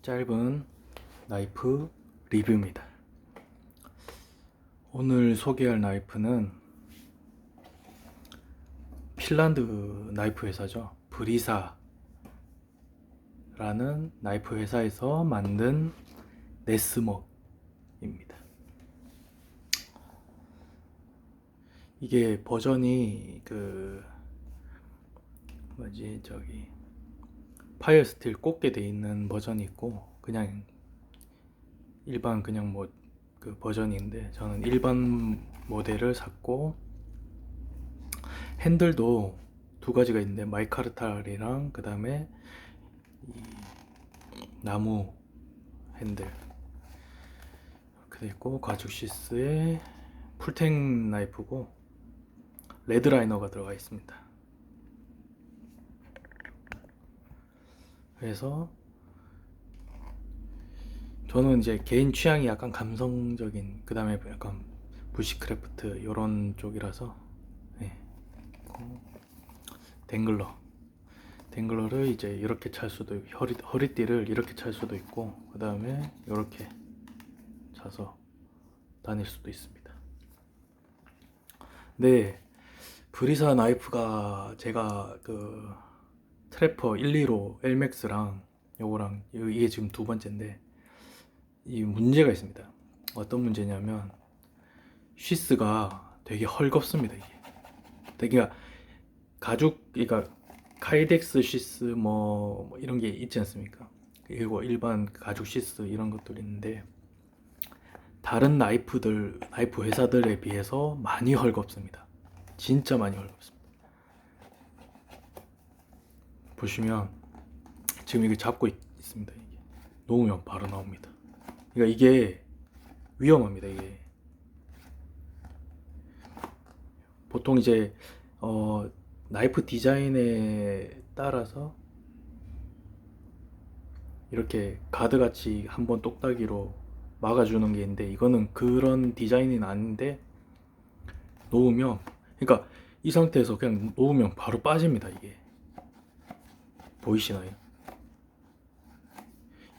짧은 나이프 리뷰입니다. 오늘 소개할 나이프는 핀란드 나이프 회사죠. 브리사라는 나이프 회사에서 만든 네스먹입니다. 이게 버전이 파이어 스틸 꽂게 돼 있는 버전이 있고 그냥 일반 버전인데 저는 일반 모델을 샀고, 핸들도 두 가지가 있는데 마이카르탈이랑 그 다음에 나무 핸들 이렇게 돼 있고, 가죽 시스에 풀탱 나이프고 레드라이너가 들어가 있습니다. 그래서 저는 이제 개인 취향이 약간 감성적인, 그 다음에 약간 부시크래프트 이런 쪽이라서 댕글러를 이제 이렇게 찰 수도 있고, 허리띠를 이렇게 찰 수도 있고, 그 다음에 이렇게 차서 다닐 수도 있습니다. 네, 브리사 나이프가 제가 트래퍼 125 엘맥스랑 요거랑 이게 지금 두 번째인데, 이 문제가 있습니다. 어떤 문제냐면 쉬스가 되게 헐겁습니다. 이게 되게 그러니까 카이덱스 쉬스 뭐 이런 게 있지 않습니까? 그리고 일반 가죽 쉬스 이런 것들이 있는데, 다른 나이프 회사들에 비해서 많이 헐겁습니다. 진짜 많이 헐겁습니다. 보시면 지금 이게 잡고 있습니다. 이게 놓으면 바로 나옵니다. 그러니까 이게 위험합니다. 이게 보통 이제 나이프 디자인에 따라서 이렇게 가드같이 한번 똑딱이로 막아주는 게 있는데, 이거는 그런 디자인은 아닌데 놓으면, 그러니까 이 상태에서 그냥 놓으면 바로 빠집니다. 이게 보이시나요?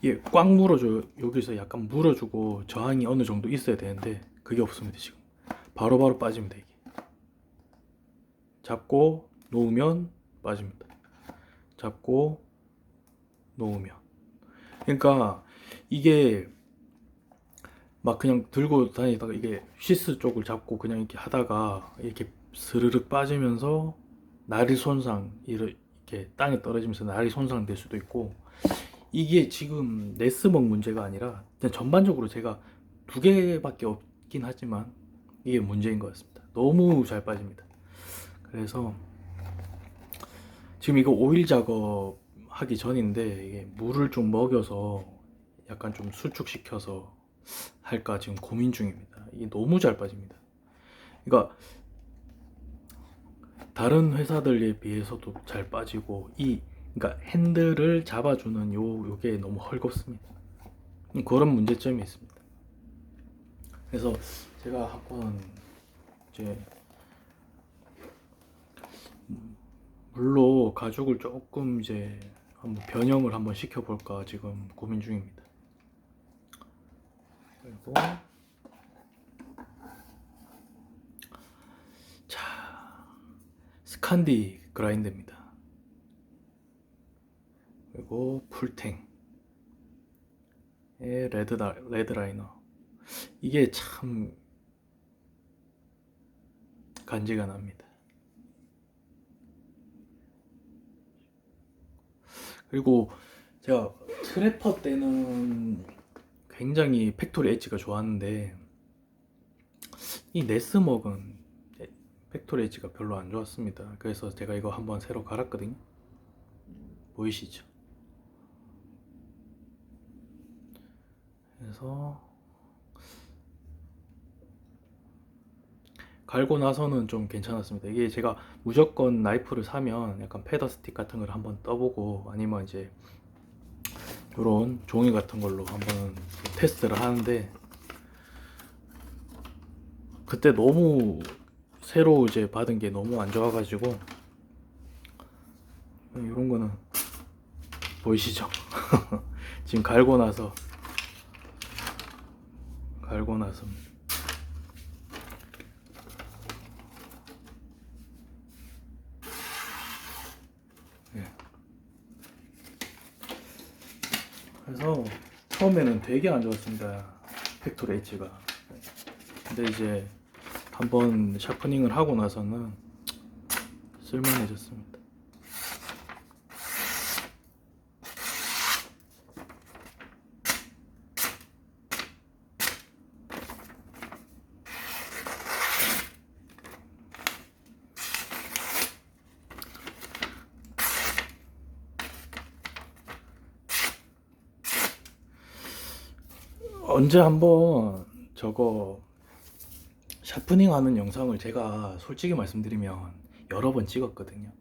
이게 꽉 물어줘요. 여기서 약간 물어주고 저항이 어느 정도 있어야 되는데 그게 없습니다. 지금 바로바로 빠집니다. 이게 잡고 놓으면 빠집니다. 잡고 놓으면, 그러니까 이게 막 그냥 들고 다니다가 이게 시스 쪽을 잡고 그냥 이렇게 하다가 이렇게 스르륵 빠지면서 나리 손상, 이렇게 땅에 떨어지면서 나리 손상될 수도 있고, 이게 지금 네스먹 문제가 아니라 그냥 전반적으로 제가 두 개밖에 없긴 하지만 이게 문제인 것 같습니다. 너무 잘 빠집니다. 그래서 지금 이거 오일 작업 하기 전인데 이게 물을 좀 먹여서 약간 좀 수축시켜서 할까 지금 고민 중입니다. 이게 너무 잘 빠집니다. 그러니까 다른 회사들에 비해서도 잘 빠지고, 그러니까 핸들을 잡아주는 요게 너무 헐겁습니다. 그런 문제점이 있습니다. 그래서 제가 한번 이제 물로 가죽을 조금 이제 한번 변형을 한번 시켜볼까 지금 고민 중입니다. 그리고 자, 스칸디 그라인더입니다. 그리고 풀탱의 레드라이너. 이게 참 간지가 납니다. 그리고 제가 트래퍼 때는 굉장히 팩토리 엣지가 좋았는데, 이 네스먹은 팩토리 엣지가 별로 안 좋았습니다. 그래서 제가 이거 한번 새로 갈았거든요. 보이시죠? 그래서 갈고 나서는 좀 괜찮았습니다. 이게 제가 무조건 나이프를 사면 약간 패더 스틱 같은 걸 한번 떠보고, 아니면 이제 이런 종이 같은 걸로 한번 테스트를 하는데, 그때 너무 새로 이제 받은 게 너무 안 좋아가지고, 이런 거는 보이시죠? 지금 갈고 나서 예. 그래서 처음에는 되게 안 좋았습니다. 팩토리 엣지가. 근데 이제 한번 샤프닝을 하고 나서는 쓸만해졌습니다. 언제 한번 저거 샤프닝 하는 영상을 제가 솔직히 말씀드리면 여러 번 찍었거든요.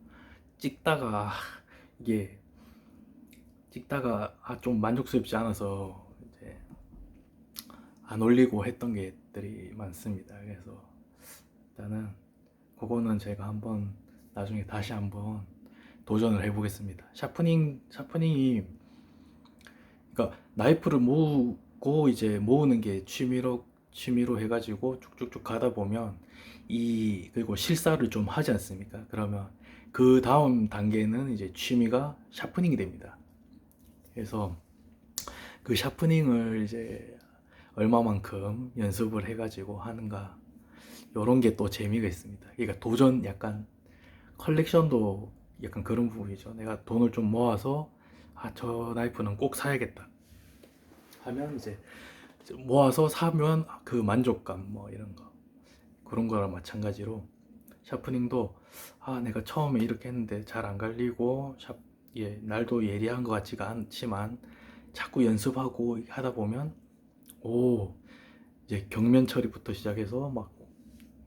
찍다가 이게 좀 만족스럽지 않아서 이제 안 올리고 했던 게들이 많습니다. 그래서 일단은 그거는 제가 한번 나중에 다시 한번 도전을 해보겠습니다. 샤프닝이 그러니까 나이프를 모으고 이제 모으는 게 취미로 해가지고 쭉쭉쭉 가다 보면 그리고 실사를 좀 하지 않습니까? 그러면 그 다음 단계는 이제 취미가 샤프닝이 됩니다. 그래서 그 샤프닝을 이제 얼마만큼 연습을 해가지고 하는가, 요런 게 또 재미가 있습니다. 그러니까 도전, 약간 컬렉션도 약간 그런 부분이죠. 내가 돈을 좀 모아서 저 나이프는 꼭 사야겠다 하면 이제 모아서 사면 그 만족감, 뭐 이런 거, 그런 거랑 마찬가지로 샤프닝도 내가 처음에 이렇게 했는데 잘 안 갈리고 날도 예리한 것 같지가 않지만 자꾸 연습하고 하다 보면 이제 경면 처리부터 시작해서 막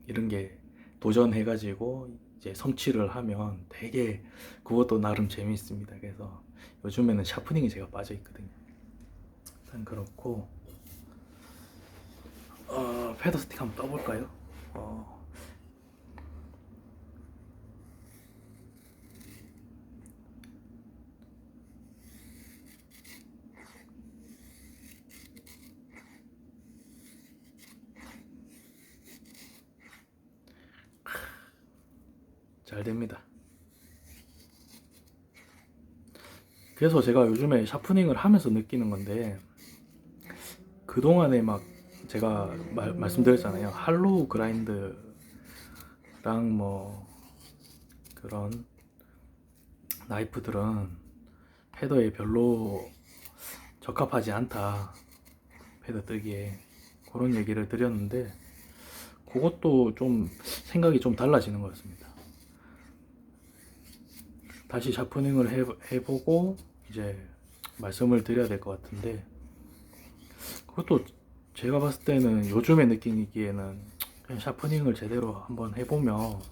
이런 게 도전해가지고 이제 성취를 하면 되게 그것도 나름 재미있습니다. 그래서 요즘에는 샤프닝이 제가 빠져 있거든요. 일단 그렇고 패더 스틱 한번 떠볼까요? 잘 됩니다. 그래서 제가 요즘에 샤프닝을 하면서 느끼는 건데, 그동안에 막 제가 말씀드렸잖아요. 할로우 그라인드랑 뭐 그런 나이프들은 패더에 별로 적합하지 않다, 패더 뜨기에, 그런 얘기를 드렸는데 그것도 좀 생각이 좀 달라지는 것 같습니다. 다시 샤프닝을 해보고 이제 말씀을 드려야 될 것 같은데, 그것도 제가 봤을 때는 요즘에 느끼기에는 그냥 샤프닝을 제대로 한번 해보면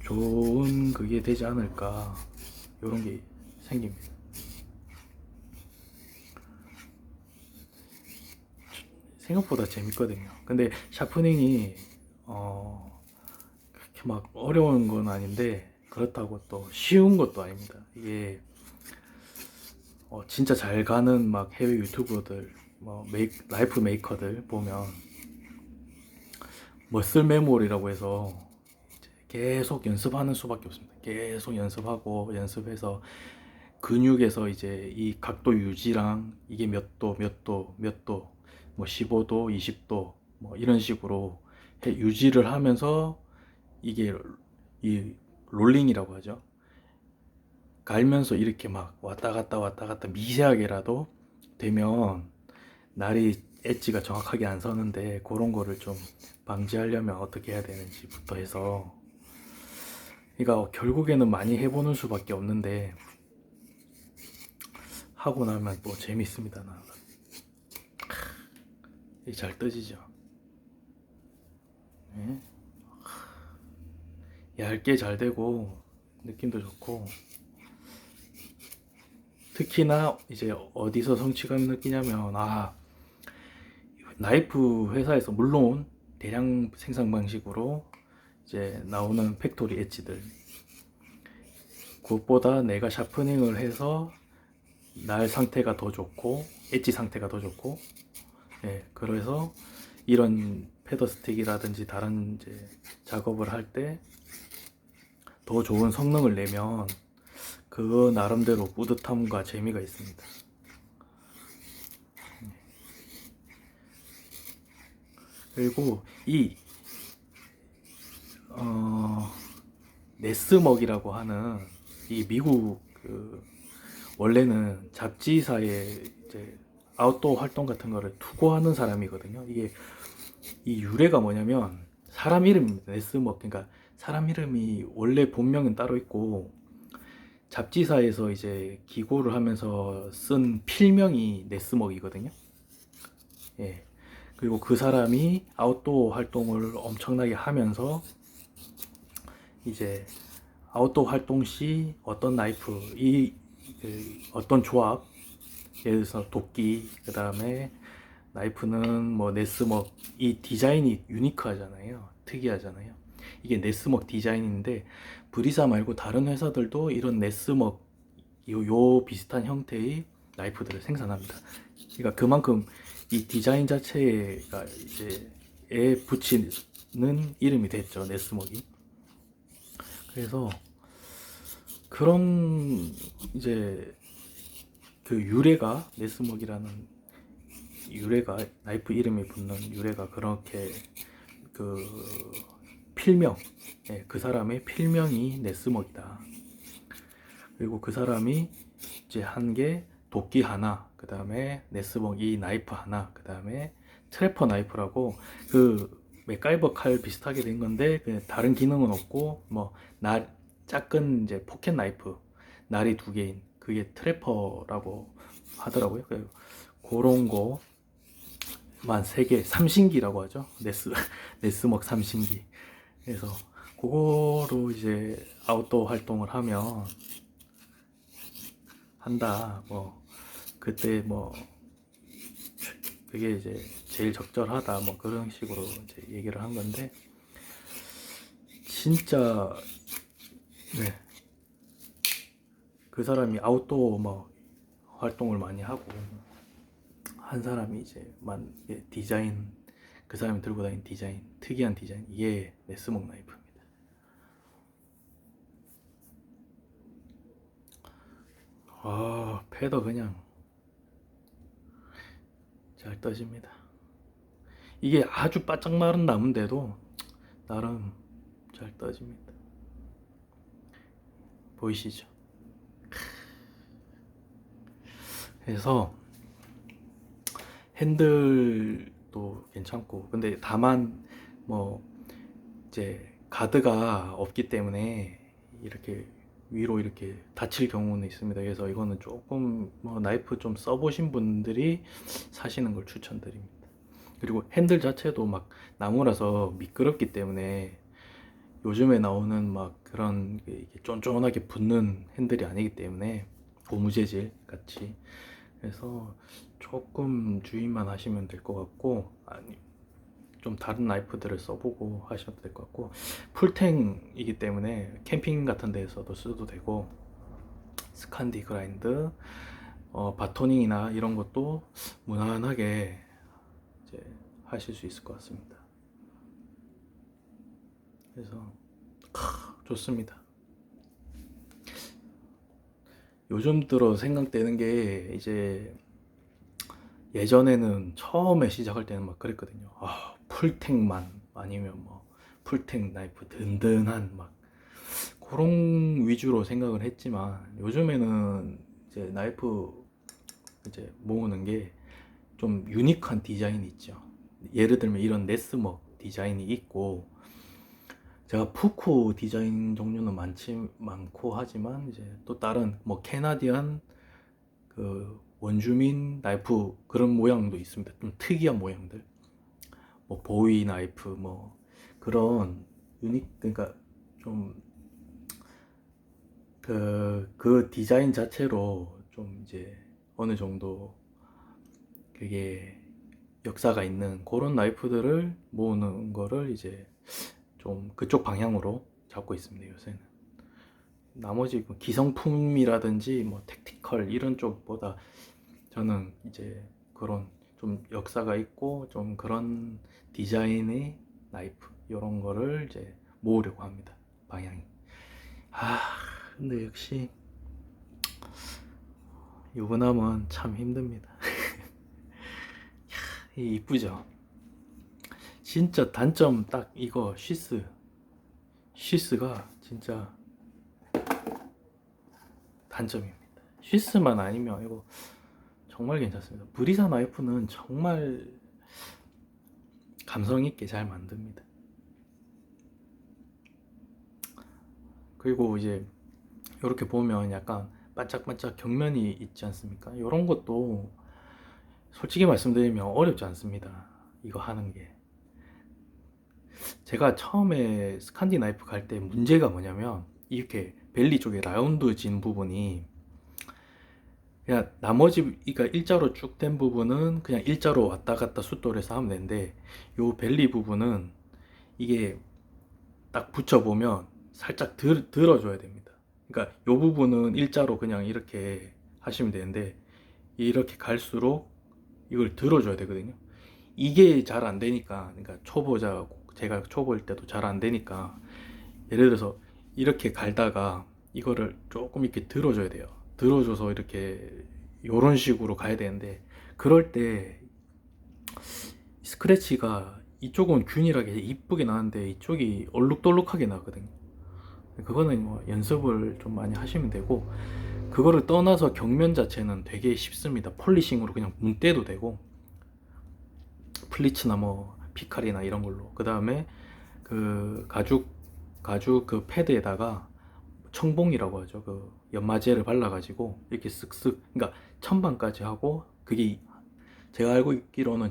좋은 그게 되지 않을까, 이런 게 생깁니다. 생각보다 재밌거든요. 근데 샤프닝이 그렇게 막 어려운 건 아닌데 그렇다고 또 쉬운 것도 아닙니다. 이게 진짜 잘 가는 막 해외 유튜버들, 뭐 라이프 메이커들 보면 머슬 메모리라고 해서 계속 연습하는 수밖에 없습니다. 계속 연습하고 연습해서 근육에서 이제 이 각도 유지랑 이게 몇 도, 몇 도, 몇 도, 뭐 15도, 20도, 뭐 이런 식으로 유지를 하면서 이게 이 롤링이라고 하죠. 갈면서 이렇게 막 왔다 갔다 미세하게라도 되면 날이 엣지가 정확하게 안 서는데, 그런 거를 좀 방지하려면 어떻게 해야 되는지부터 해서, 그러니까 결국에는 많이 해보는 수밖에 없는데 하고 나면 또 재밌습니다. 잘 떠지죠. 네? 얇게 잘 되고 느낌도 좋고, 특히나 이제 어디서 성취감 느끼냐면 나이프 회사에서 물론 대량 생산 방식으로 이제 나오는 팩토리 엣지들, 그것보다 내가 샤프닝을 해서 날 상태가 더 좋고 엣지 상태가 더 좋고, 예, 그래서 이런 패더 스틱이라든지 다른 이제 작업을 할 때 더 좋은 성능을 내면 그거 나름대로 뿌듯함과 재미가 있습니다. 그리고 이 네스먹이라고 하는 이 미국 원래는 잡지사에 이제 아웃도어 활동 같은 거를 투고하는 사람이거든요. 이게 이 유래가 뭐냐면 사람 이름입니다. 네스먹. 그러니까 사람 이름이 원래 본명은 따로 있고 잡지사에서 이제 기고를 하면서 쓴 필명이 네스먹이거든요. 예. 그리고 그 사람이 아웃도어 활동을 엄청나게 하면서 이제 아웃도어 활동 시 어떤 나이프, 어떤 조합, 예를 들어서 도끼, 그 다음에 나이프는 뭐 네스먹, 이 디자인이 유니크하잖아요. 특이하잖아요. 이게 네스먹 디자인인데 브리사 말고 다른 회사들도 이런 네스먹 요 비슷한 형태의 나이프들을 생산합니다. 그러니까 그만큼 이 디자인 자체가 이제 에 붙이는 이름이 됐죠. 네스먹이. 그래서 그런 이제 그 유래가 네스먹이라는 유래가 나이프 이름이 붙는 유래가 그렇게 그 필명, 예, 그 사람의 필명이 네스먹이다. 그리고 그 사람이 이제 한 게 도끼 하나, 그 다음에 네스먹 이 나이프 하나, 그 다음에 트래퍼 나이프라고 그 맥가이버 칼 비슷하게 된 건데 다른 기능은 없고 뭐 날 작은 이제 포켓 나이프 날이 두 개인 그게 트래퍼라고 하더라고요. 그런 거만 세 개, 삼신기라고 하죠. 네스먹 삼신기. 그래서 그거로 이제 아웃도어 활동을 하면 한다. 뭐 그때 뭐 그게 이제 제일 적절하다. 뭐 그런 식으로 이제 얘기를 한 건데 진짜 네. 그 사람이 아웃도어 뭐 활동을 많이 하고 한 사람이 이제 디자인 그 사람이 들고 다니는 디자인 특이한 디자인 이게 네스먹 나이프입니다. 패더 그냥 잘 떠집니다. 이게 아주 바짝 마른 나무인데도 나름 잘 떠집니다. 보이시죠? 그래서 핸들도 괜찮고 근데 다만 뭐 이제 가드가 없기 때문에 이렇게 위로 이렇게 다칠 경우는 있습니다. 그래서 이거는 조금 뭐 나이프 좀 써보신 분들이 사시는 걸 추천드립니다. 그리고 핸들 자체도 막 나무라서 미끄럽기 때문에 요즘에 나오는 막 그런 이게 쫀쫀하게 붙는 핸들이 아니기 때문에 고무 재질 같이 그래서 조금 주의만 하시면 될 것 같고 아니 좀 다른 나이프들을 써보고 하셔도 될 것 같고 풀탱이기 때문에 캠핑 같은 데서도 써도 되고 스칸디 그라인드 바토닝이나 이런 것도 무난하게 이제 하실 수 있을 것 같습니다. 그래서 좋습니다. 요즘 들어 생각되는 게 이제 예전에는 처음에 시작할 때는 막 그랬거든요. 풀탱만 아니면 뭐 풀탱 나이프 든든한 막 그런 위주로 생각을 했지만 요즘에는 이제 나이프 이제 모으는 게 좀 유니크한 디자인이 있죠. 예를 들면 이런 네스먹 디자인이 있고 제가 푸쿠 디자인 종류는 많고 하지만 이제 또 다른 뭐 캐나디안 그 원주민 나이프 그런 모양도 있습니다. 좀 특이한 모양들. 뭐 보이 나이프 뭐 그런 그러니까 좀 그 디자인 자체로 좀 이제 어느 정도 그게 역사가 있는 그런 나이프들을 모으는 거를 이제 좀 그쪽 방향으로 잡고 있습니다, 요새는. 나머지 뭐 기성품이라든지 뭐 택티컬 이런 쪽보다 저는 이제 그런 좀 역사가 있고 좀 그런 디자인의 나이프 이런 거를 이제 모으려고 합니다. 방향이. 아, 근데 역시 유부남은 참 힘듭니다. 이쁘죠? 진짜 단점 딱 이거 쉬스가 진짜 단점입니다. 쉬스만 아니면 이거 정말 괜찮습니다. 브리사 나이프는 정말 감성 있게 잘 만듭니다. 그리고 이제 이렇게 보면 약간 반짝반짝 경면이 있지 않습니까? 이런 것도 솔직히 말씀드리면 어렵지 않습니다. 이거 하는 게. 제가 처음에 스칸디 나이프 갈 때 문제가 뭐냐면 이렇게 벨리 쪽에 라운드 진 부분이 그냥 나머지 그러니까 일자로 쭉 된 부분은 그냥 일자로 왔다 갔다 숫돌 해서 하면 되는데 요 벨리 부분은 이게 딱 붙여보면 살짝 들어줘야 됩니다. 그러니까 요 부분은 일자로 그냥 이렇게 하시면 되는데 이렇게 갈수록 이걸 들어줘야 되거든요. 이게 잘 안 되니까, 그러니까 제가 초보일 때도 잘 안 되니까, 예를 들어서 이렇게 갈다가 이거를 조금 이렇게 들어줘야 돼요. 들어줘서 이렇게 요런 식으로 가야 되는데, 그럴 때 스크래치가 이쪽은 균일하게 이쁘게 나는데 이쪽이 얼룩덜룩하게 나거든요. 그거는 뭐 연습을 좀 많이 하시면 되고, 그거를 떠나서 경면 자체는 되게 쉽습니다. 폴리싱으로 그냥 문대도 되고, 플리츠나 뭐 피칼이나 이런 걸로. 그 다음에 그 가죽 그 패드에다가 청봉이라고 하죠. 그 연마제를 발라가지고 이렇게 쓱쓱, 그러니까 천방까지 하고, 그게 제가 알고 있기로는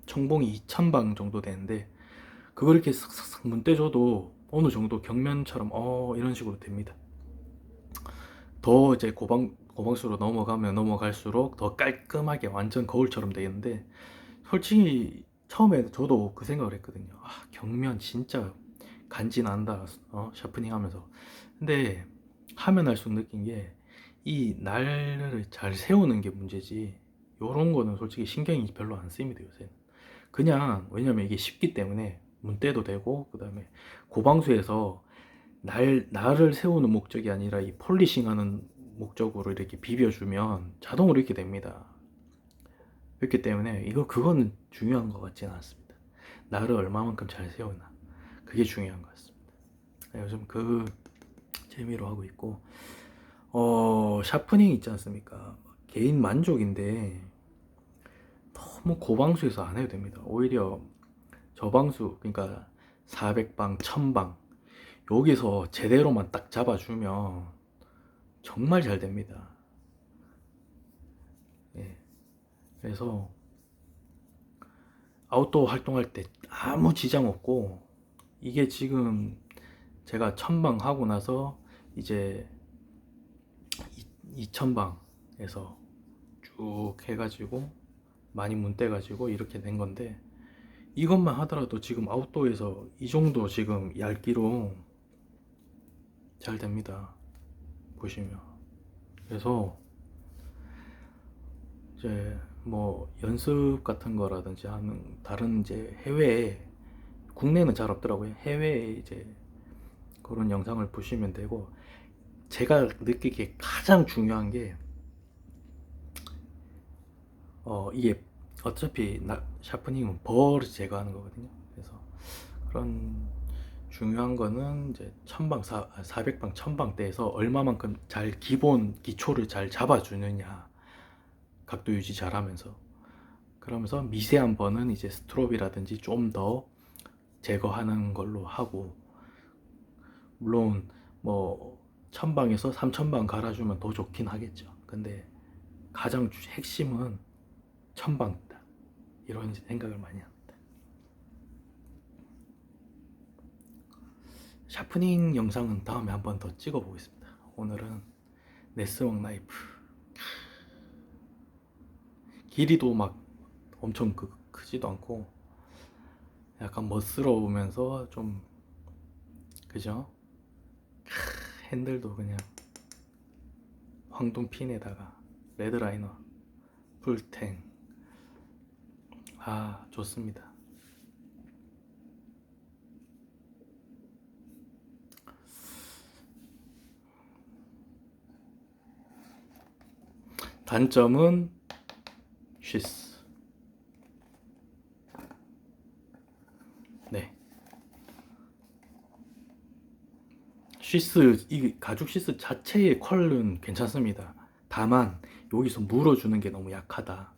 청봉이 2000방 정도 되는데 그걸 이렇게 쓱쓱 문대줘도 어느 정도 경면처럼 이런 식으로 됩니다. 더 이제 고방수로 넘어가면 넘어갈수록 더 깔끔하게 완전 거울처럼 되겠는데, 솔직히 처음에 저도 그 생각을 했거든요. 아, 경면 진짜 간지난다, 샤프닝 하면서. 근데 하면 할수록 느낀 게 이 날을 잘 세우는 게 문제지 요런 거는 솔직히 신경이 별로 안 쓰입니다, 요새. 그냥 왜냐면 이게 쉽기 때문에 문대도 되고, 그 다음에 고방수에서 날을 세우는 목적이 아니라 이 폴리싱 하는 목적으로 이렇게 비벼주면 자동으로 이렇게 됩니다. 그렇기 때문에 그거는 중요한 것 같지는 않습니다. 날을 얼마만큼 잘 세우나, 그게 중요한 것 같습니다. 요즘 그 재미로 하고 있고, 샤프닝 있지 않습니까? 개인 만족인데 너무 고방수에서 안 해도 됩니다. 오히려 저방수, 그러니까 400방, 1000방 여기서 제대로만 딱 잡아주면 정말 잘 됩니다. 예. 그래서 아웃도어 활동할 때 아무 지장 없고, 이게 지금 제가 1000방 하고 나서 이제 2000방에서 쭉 해가지고 많이 문대가지고 이렇게 된 건데, 이것만 하더라도 지금 아웃도어에서 이 정도 지금 얇기로 잘 됩니다. 보시면. 그래서 이제 뭐 연습 같은 거라든지 하는 다른 이제 해외에, 국내는 잘 없더라고요. 해외에 이제 그런 영상을 보시면 되고, 제가 느끼기에 가장 중요한 게 이게 어차피 샤프닝은 벌을 제거하는 거거든요. 그래서 그런 중요한 거는 이제 400방 1000방 대에서 얼마만큼 잘 기본 기초를 잘 잡아주느냐, 각도 유지 잘 하면서. 그러면서 미세한 번은 이제 스트롭이라든지 좀 더 제거하는 걸로 하고, 물론 뭐 1000방에서 3000방 갈아주면 더 좋긴 하겠죠. 근데 가장 핵심은 1000방이다, 이런 생각을 많이 합니다. 샤프닝 영상은 다음에 한번 더 찍어 보겠습니다. 오늘은 네스웍 나이프, 길이도 막 엄청 크지도 않고 약간 멋스러우면서 좀, 그죠? 핸들도 그냥 황동핀에다가 레드라이너 풀탱. 아, 좋습니다. 단점은 쉬스. 네. 쉬스, 이 가죽 쉬스 자체의 퀄은 괜찮습니다. 다만 여기서 물어주는 게 너무 약하다.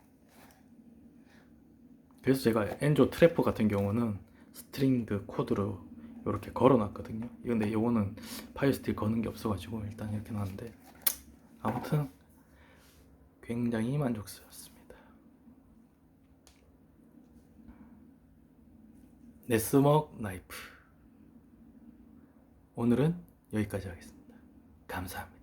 그래서 제가 엔조 트래퍼 같은 경우는 스트링그 코드로 이렇게 걸어놨거든요. 근데 이거는 파이어스틸 거는 게 없어가지고 일단 이렇게 놨는데, 아무튼 굉장히 만족스럽습니다. 네스먹 나이프, 오늘은 여기까지 하겠습니다. 감사합니다.